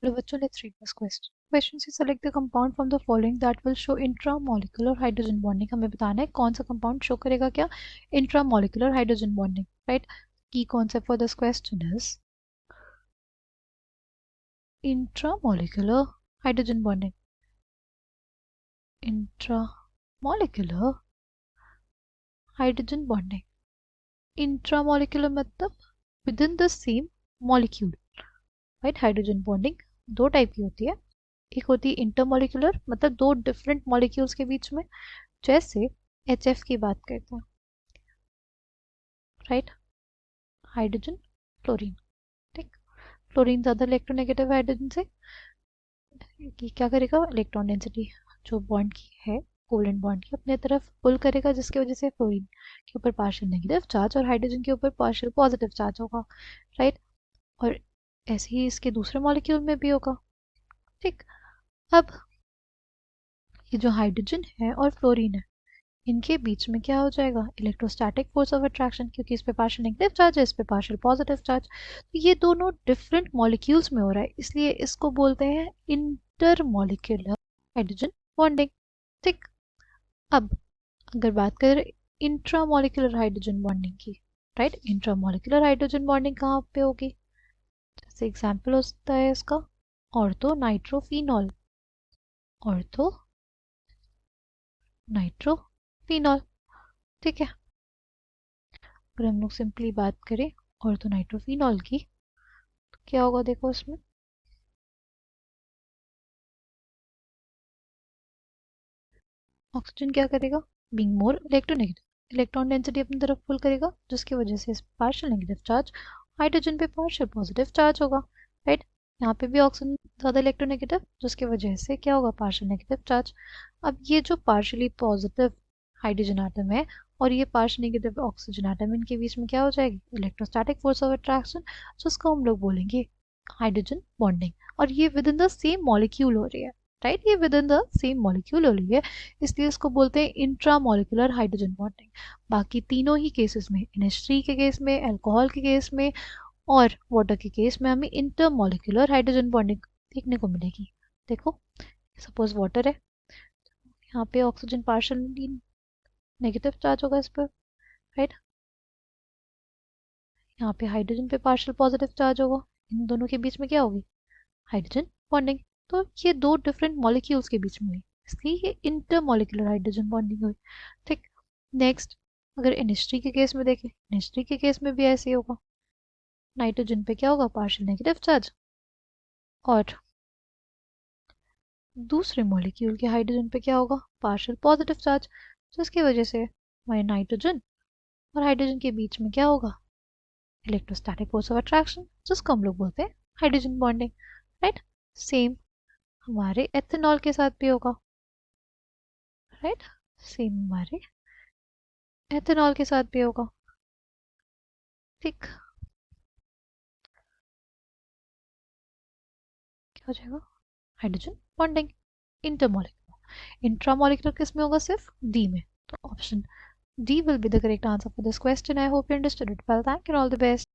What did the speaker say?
Hello बच्चों, let's read this question. Question से select the compound from the following that will show intramolecular hydrogen bonding. हमें बताना है कौन सा कंपाउंड शो करेगा क्या, intramolecular hydrogen bonding, right. Key concept for this question is intramolecular hydrogen bonding. Intramolecular hydrogen bonding, intramolecular मतलब within the same molecule, right. Hydrogen bonding दो type की होती है, एक होती है इंटरमोलिकुलर मतलब दो डिफरेंट मॉलिक्यूल्स के बीच में, जैसे HF की बात करते हैं, राइट। हाइड्रोजन क्लोरीन, ठीक। क्लोरीन ज़्यादा इलेक्ट्रोनेगेटिव हाइड्रोजन से, कि क्या करेगा, इलेक्ट्रॉन डेंसिटी जो बॉन्ड की है, कोवेलेंट बॉन्ड की अपने तरफ पुल करेगा, जिसकी वजह से फ्लोरीन के ऊपर पार्शियल नेगेटिव चार्ज और हाइड्रोजन के ऊपर पार्शियल पॉजिटिव चार्ज होगा, राइट। और ऐसे ही इसके दूसरे मॉलिक्यूल में भी होगा, ठीक। अब ये जो हाइड्रोजन है और फ्लोरीन है, इनके बीच में क्या हो जाएगा, इलेक्ट्रोस्टैटिक फोर्स ऑफ अट्रैक्शन, क्योंकि इस पे पार्शियल नेगेटिव चार्ज है, इस पे पार्शियल पॉजिटिव चार्ज, तो ये दोनों डिफरेंट मॉलिक्यूल्स में हो रहा है, इसलिए इसको बोलते हैं इंटरमॉलिक्यूलर हाइड्रोजन बॉन्डिंग, ठीक। अब अगर बात करें इंट्रामॉलिक्यूलर हाइड्रोजन बॉन्डिंग की, राइट, इंट्रामॉलिक्यूलर हाइड्रोजन बॉन्डिंग कहाँ पे होगी, जैसे एग्जाम्पल होता है इसका ऑर्थो नाइट्रोफिनॉल, ऑर्थो नाइट्रोफिनॉल, ठीक है। अगर हम लोग सिंपली बात करें ऑर्थो नाइट्रोफिनॉल की, तो क्या होगा, देखो इसमें ऑक्सीजन क्या करेगा, being more electronegative, electron density अपनी तरफ पुल करेगा, जिसकी वजह से इस पार्शियल नेगेटिव चार्ज, हाइड्रोजन पे पार्शियल पॉजिटिव चार्ज होगा, राइट। यहाँ पे भी ऑक्सीजन ज़्यादा इलेक्ट्रोनेगेटिव, जिसकी वजह से क्या होगा, पार्शियल नेगेटिव चार्ज। अब ये जो पार्शियली पॉजिटिव हाइड्रोजन आटम है और ये पार्शियल नेगेटिव ऑक्सीजन आटम, इनके बीच में क्या हो जाएगी, इलेक्ट्रोस्टैटिक फोर्स ऑफ अट्रैक्शन, जिसको हम लोग बोलेंगे हाइड्रोजन बॉन्डिंग, और ये with in the same molecule हो रही है, राइट। ये with in the same molecule हो रही है, इसलिए इसको बोलते हैं इंट्रामोलिकुलर हाइड्रोजन बॉन्डिंग। बाकी तीनों ही केसेस में, NH3 के केस में, अल्कोहल के केस में और वाटर के केस में हमें इंटरमोलिकुलर हाइड्रोजन बॉन्डिंग देखने को मिलेगी। देखो, सपोज वाटर है, यहाँ पे ऑक्सीजन पार्शियली नेगेटिव चार्ज होगा इस पर, राइट। यहाँ पे हाइड्रोजन पे पार्शियल पॉजिटिव चार्ज होगा, इन दोनों के बीच में क्या होगी, हाइड्रोजन बॉन्डिंग। तो ये दो डिफरेंट मॉलिक्यूल्स के बीच में हुई, इसलिए ये इंटरमोलिकुलर हाइड्रोजन बॉन्डिंग हुई, ठीक। नेक्स्ट, अगर NH3 के केस में देखें, NH3 के केस में भी ऐसे ही होगा, नाइट्रोजन पे क्या होगा, पार्शियल नेगेटिव चार्ज, और दूसरे मॉलिक्यूल के हाइड्रोजन पे क्या होगा, पार्शियल पॉजिटिव चार्ज, जिसकी वजह से हमारे नाइट्रोजन और हाइड्रोजन के बीच में क्या होगा, इलेक्ट्रोस्टैटिक फोर्स ऑफ अट्रैक्शन, जिसको हम लोग बोलते हैं हाइड्रोजन बॉन्डिंग, राइट। सेम हमारे एथेनॉल के साथ भी होगा, राइट। सेम हमारे एथेनॉल के साथ भी होगा, ठीक। क्या हो जाएगा, हाइड्रोजन बॉन्डिंग, इंटरमोलिकुलर। इंट्रामोलिकुलर किस में होगा, सिर्फ डी में, तो option D will be the correct answer for this question. I hope you understood it well. Thank you and all the best.